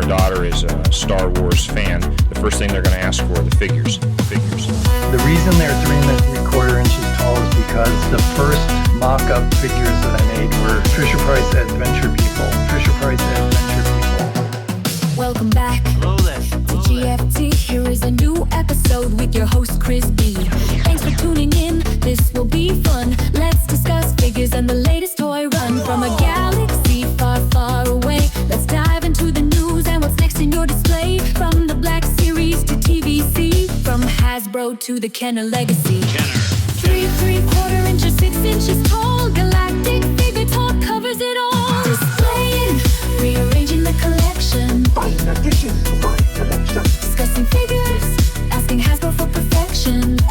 daughter is a Star Wars fan, the first thing they're going to ask for are the figures. The reason they're 3 inches tall is because the first mock-up figures that I made were Fisher-Price Adventure People. Welcome back to GFT. Here is a new episode with your host Chris B. Thanks for tuning in. This will be fun. Let's discuss figures and the latest toy run from a galaxy far, far away. Let's dive into the news and what's next in your display. From the Black Series to TVC, from Hasbro to the Kenner Legacy. 3 inches, 6 inches tall. Galactic Figure Talk covers it all. Displaying, rearranging the collection. Discussing figures, asking Hasbro for perfection. The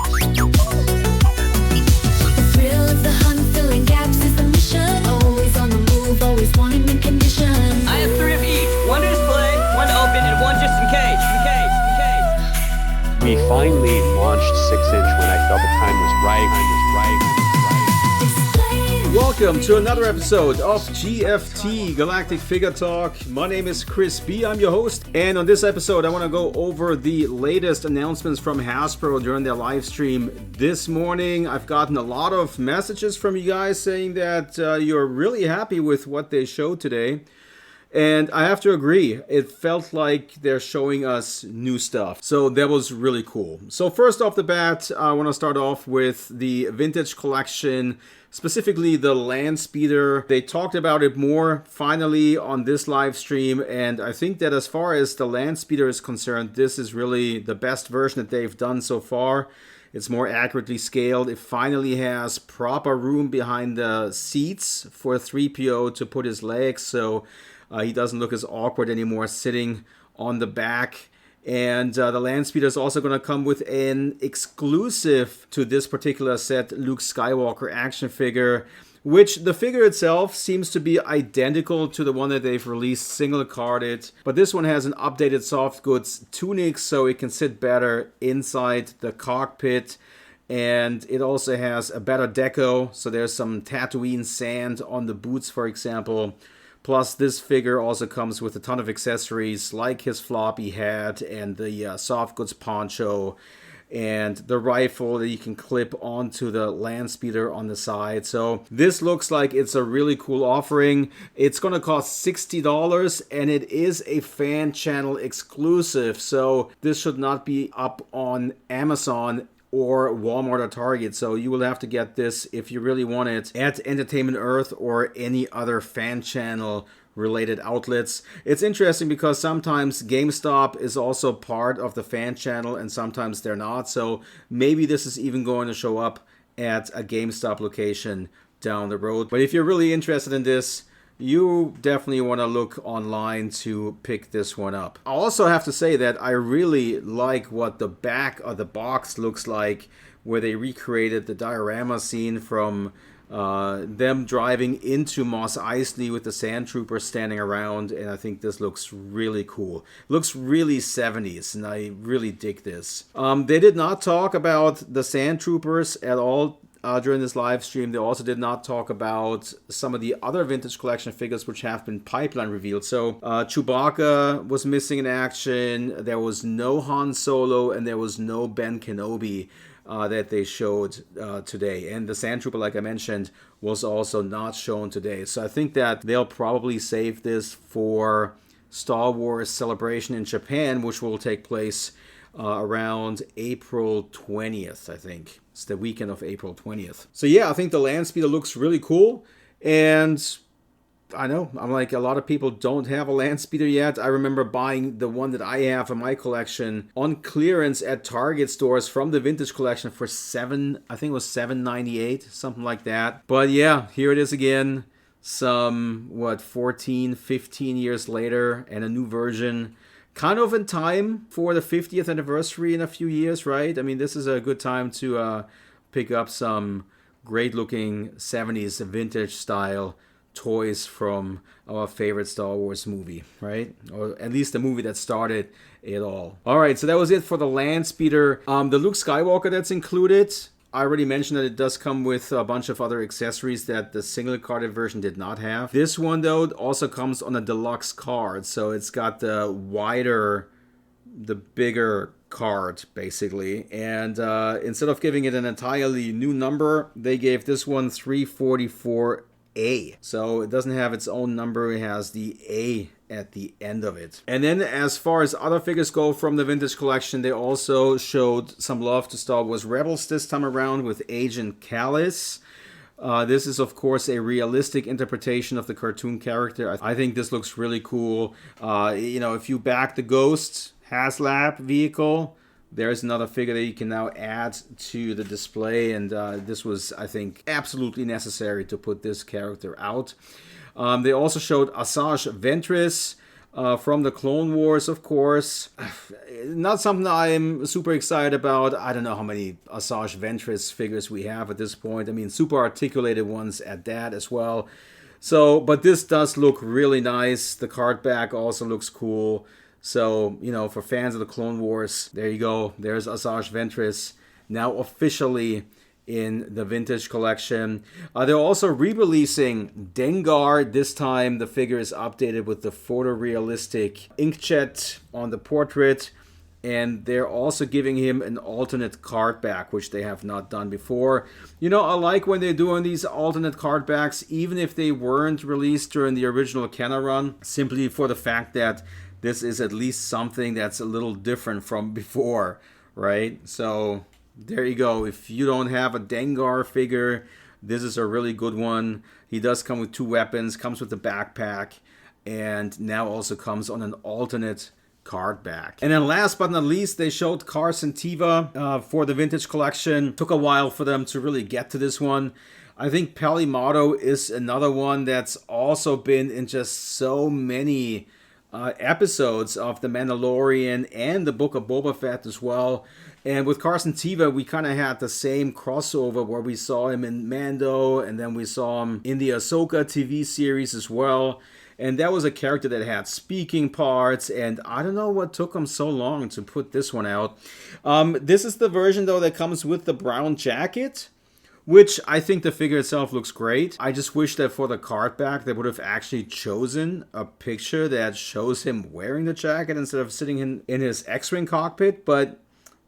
thrill of the hunt, filling gaps is the mission. Always on the move, always wanting mint condition. I have 3 of each. 1 to display, 1 to open, and 1 just in case. We finally launched 6-inch when I felt the time was right. Welcome to another episode of GFT Galactic Figure Talk. My name is Chris B. I'm your host, and on this episode I want to go over the latest announcements from Hasbro during their live stream this morning. I've gotten a lot of messages from you guys saying that you're really happy with what they showed today. And I have to agree, it felt like they're showing us new stuff. So that was really cool. So first off the bat, I want to start off with the vintage collection, specifically the Land Speeder. They talked about it more finally on this live stream. And I think that as far as the Land Speeder is concerned, this is really the best version that they've done so far. It's more accurately scaled. It finally has proper room behind the seats for 3PO to put his legs. So he doesn't look as awkward anymore sitting on the back. And the Land Speeder is also going to come with an exclusive to this particular set Luke Skywalker action figure, which the figure itself seems to be identical to the one that they've released single carded. But this one has an updated soft goods tunic so it can sit better inside the cockpit. And it also has a better deco. So there's some Tatooine sand on the boots, for example. Plus, this figure also comes with a ton of accessories like his floppy hat and the soft goods poncho and the rifle that you can clip onto the Land Speeder on the side. So this looks like it's a really cool offering. It's going to cost $60 and it is a fan channel exclusive. So this should not be up on Amazon or Walmart or Target, so you will have to get this if you really want it at Entertainment Earth or any other fan channel related outlets. It's interesting because sometimes GameStop is also part of the fan channel and sometimes they're not, so maybe this is even going to show up at a GameStop location down the road. But if you're really interested in this, you definitely want to look online to pick this one up. I also have to say that I really like what the back of the box looks like, where they recreated the diorama scene from them driving into Mos Eisley with the Sand Troopers standing around, and I think this looks really cool. Looks really 70s, and I really dig this. They did not talk about the Sand Troopers at all during this live stream. They also did not talk about some of the other vintage collection figures which have been pipeline revealed. So Chewbacca was missing in action. There was no Han Solo and there was no Ben Kenobi that they showed today. And the Sand Trooper, like I mentioned, was also not shown today. So I think that they'll probably save this for Star Wars Celebration in Japan, which will take place around April 20th, I think. It's the weekend of April 20th. So yeah, I think the Land Speeder looks really cool. And I know, I'm like, a lot of people don't have a Land Speeder yet. I remember buying the one that I have in my collection on clearance at Target stores from the vintage collection for $7.98, something like that. But yeah, here it is again. Some, 14, 15 years later, and a new version. Kind of in time for the 50th anniversary in a few years, right? I mean, this is a good time to pick up some great looking 70s vintage style toys from our favorite Star Wars movie, right? Or at least the movie that started it all. All right, so that was it for the Land Speeder. The Luke Skywalker that's included, I already mentioned that it does come with a bunch of other accessories that the single carded version did not have. This one, though, also comes on a deluxe card. So it's got the bigger card, basically. And instead of giving it an entirely new number, they gave this one 344A. So it doesn't have its own number. It has the A at the end of it. And then as far as other figures go from the vintage collection, they also showed some love to Star Wars Rebels this time around with Agent Kallus. This is, of course, a realistic interpretation of the cartoon character. I think this looks really cool. If you back the Ghost HasLab vehicle, there's another figure that you can now add to the display. And this was, I think, absolutely necessary to put this character out. They also showed Asajj Ventress from the Clone Wars, of course. Not something I'm super excited about. I don't know how many Asajj Ventress figures we have at this point. I mean, super articulated ones at that as well. So, but this does look really nice. The card back also looks cool. So, for fans of the Clone Wars, there you go. There's Asajj Ventress, now officially in the vintage collection. They're also re-releasing Dengar. This time the figure is updated with the photorealistic inkjet on the portrait, and they're also giving him an alternate card back, which they have not done before. I like when they're doing these alternate card backs, even if they weren't released during the original Kenner run, simply for the fact that this is at least something that's a little different from before, right? So there you go. If you don't have a Dengar figure, this is a really good one. He does come with 2 weapons, comes with the backpack, and now also comes on an alternate card back. And then last but not least, they showed Carson Teva for the vintage collection. Took a while for them to really get to this one. I think Pelimato is another one that's also been in just so many episodes of The Mandalorian and the Book of Boba Fett as well. And with Carson Teva, we kind of had the same crossover where we saw him in Mando, and then we saw him in the Ahsoka TV series as well. And that was a character that had speaking parts, and I don't know what took him so long to put this one out. This is the version, though, that comes with the brown jacket, which I think the figure itself looks great. I just wish that for the card back, they would have actually chosen a picture that shows him wearing the jacket instead of sitting in his X-Wing cockpit. But,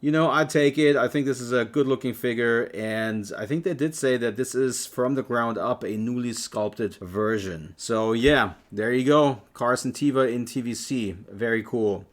I'd take it. I think this is a good-looking figure, and I think they did say that this is, from the ground up, a newly sculpted version. So, yeah, there you go. Carson Teva in TVC. Very cool.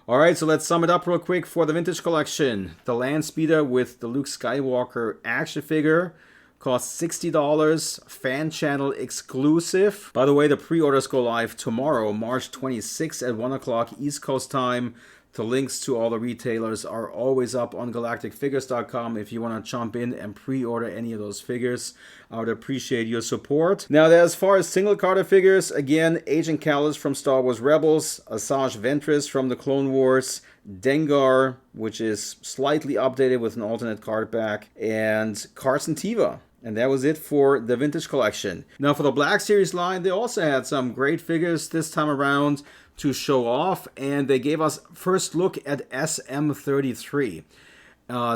Alright, so let's sum it up real quick for the vintage collection. The Land Speeder with the Luke Skywalker action figure costs $60, fan channel exclusive. By the way, the pre-orders go live tomorrow, March 26th at 1 o'clock East Coast time. The links to all the retailers are always up on galacticfigures.com if you want to jump in and pre-order any of those figures. I would appreciate your support. Now, as far as single carded figures, again, Agent Kallus from Star Wars Rebels, Asajj Ventress from the Clone Wars, Dengar, which is slightly updated with an alternate card back, and Carson Teva. And that was it for the vintage collection. Now, for the Black Series line, they also had some great figures this time around to show off, and they gave us first look at SM-33.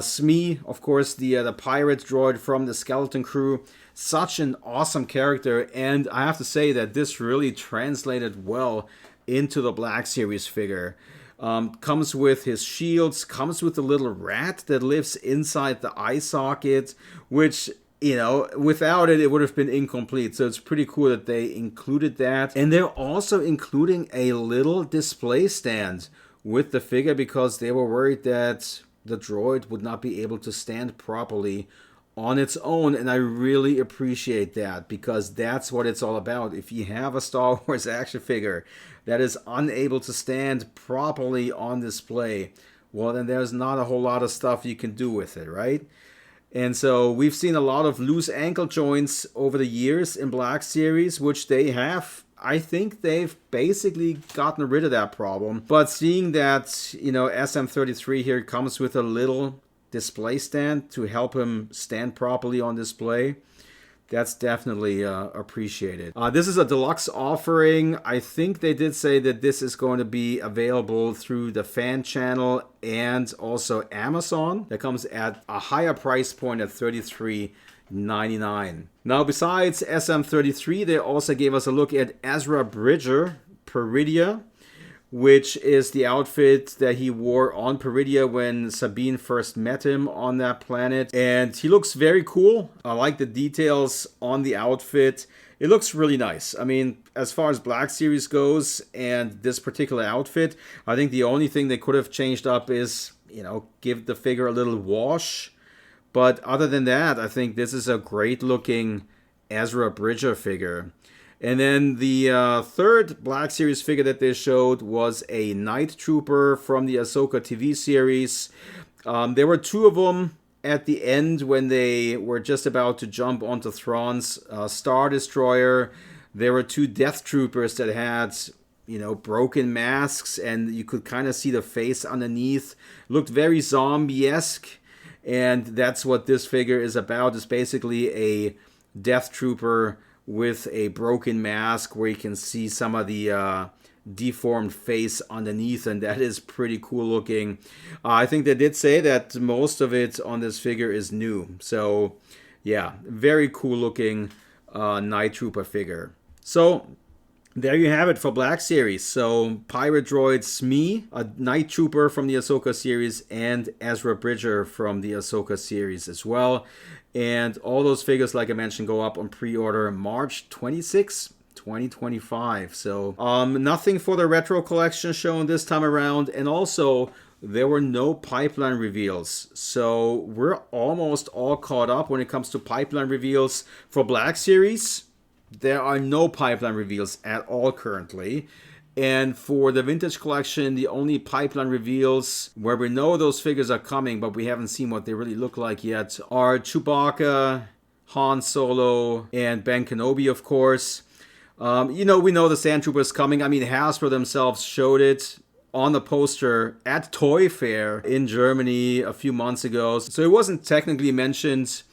Smee, of course, the pirate droid from the Skeleton Crew. Such an awesome character, and I have to say that this really translated well into the Black Series figure. Comes with his shields, comes with the little rat that lives inside the eye socket, which, without it, it would have been incomplete. So it's pretty cool that they included that. And they're also including a little display stand with the figure because they were worried that the droid would not be able to stand properly on its own. And I really appreciate that because that's what it's all about. If you have a Star Wars action figure that is unable to stand properly on display, well, then there's not a whole lot of stuff you can do with it, right? And so we've seen a lot of loose ankle joints over the years in Black Series, which they have. I think they've basically gotten rid of that problem. But seeing that, SM-33 here comes with a little display stand to help him stand properly on display, That's definitely appreciated. This is a deluxe offering. I think they did say that this is going to be available through the fan channel and also Amazon. That comes at a higher price point at $33.99. Now, besides SM33, they also gave us a look at Ezra Bridger, Peridia, which is the outfit that he wore on Peridia when Sabine first met him on that planet. And he looks very cool. I like the details on the outfit. It looks really nice. I mean, as far as Black Series goes and this particular outfit, I think the only thing they could have changed up is, give the figure a little wash. But other than that, I think this is a great looking Ezra Bridger figure. And then the third Black Series figure that they showed was a Night Trooper from the Ahsoka TV series. There were two of them at the end when they were just about to jump onto Thrawn's Star Destroyer. There were two Death Troopers that had, broken masks, and you could kind of see the face underneath. Looked very zombie-esque, and that's what this figure is about. It's basically a Death Trooper with a broken mask where you can see some of the deformed face underneath, and that is pretty cool looking. I think they did say that most of it on this figure is new. So yeah, very cool looking Night Trooper figure. So there you have it for Black Series. So Pirate Droid Smee, a Night Trooper from the Ahsoka series, and Ezra Bridger from the Ahsoka series as well. And all those figures, like I mentioned, go up on pre-order March 26, 2025. So nothing for the retro collection shown this time around. And also, there were no pipeline reveals. So we're almost all caught up when it comes to pipeline reveals for Black Series. There are no pipeline reveals at all currently. And for the Vintage Collection, the only pipeline reveals where we know those figures are coming, but we haven't seen what they really look like yet, are Chewbacca, Han Solo, and Ben Kenobi, of course. We know the Sand Trooper is coming. I mean, Hasbro themselves showed it on the poster at Toy Fair in Germany a few months ago. So it wasn't technically mentioned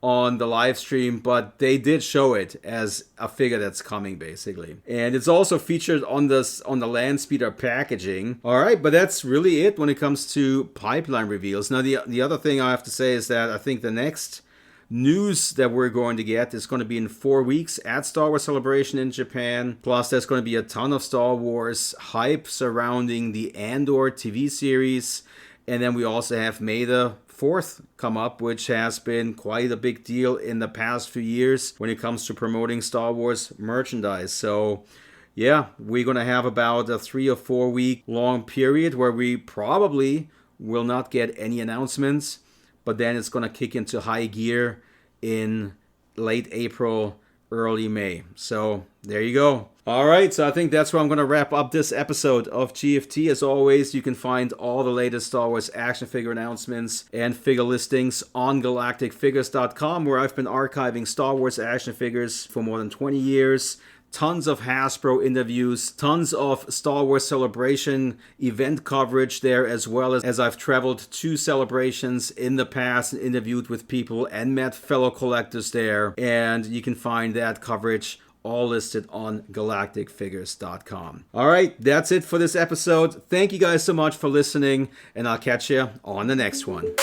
on the live stream, but they did show it as a figure that's coming, basically. And it's also featured on the Landspeeder packaging. All right, but that's really it when it comes to pipeline reveals. Now, the other thing I have to say is that I think the next news that we're going to get is going to be in 4 weeks at Star Wars Celebration in Japan. Plus, there's going to be a ton of Star Wars hype surrounding the Andor TV series. And then we also have May the 4th come up, which has been quite a big deal in the past few years when it comes to promoting Star Wars merchandise. So yeah, we're going to have about a 3 or 4 week long period where we probably will not get any announcements, but then it's going to kick into high gear in late April, early May. So there you go. All right, so I think that's where I'm going to wrap up this episode of GFT. As always, you can find all the latest Star Wars action figure announcements and figure listings on galacticfigures.com, where I've been archiving Star Wars action figures for more than 20 years. Tons of Hasbro interviews, tons of Star Wars Celebration event coverage there, as well as I've traveled to celebrations in the past and interviewed with people and met fellow collectors there. And you can find that coverage all listed on galacticfigures.com. All right, that's it for this episode. Thank you guys so much for listening, and I'll catch you on the next one.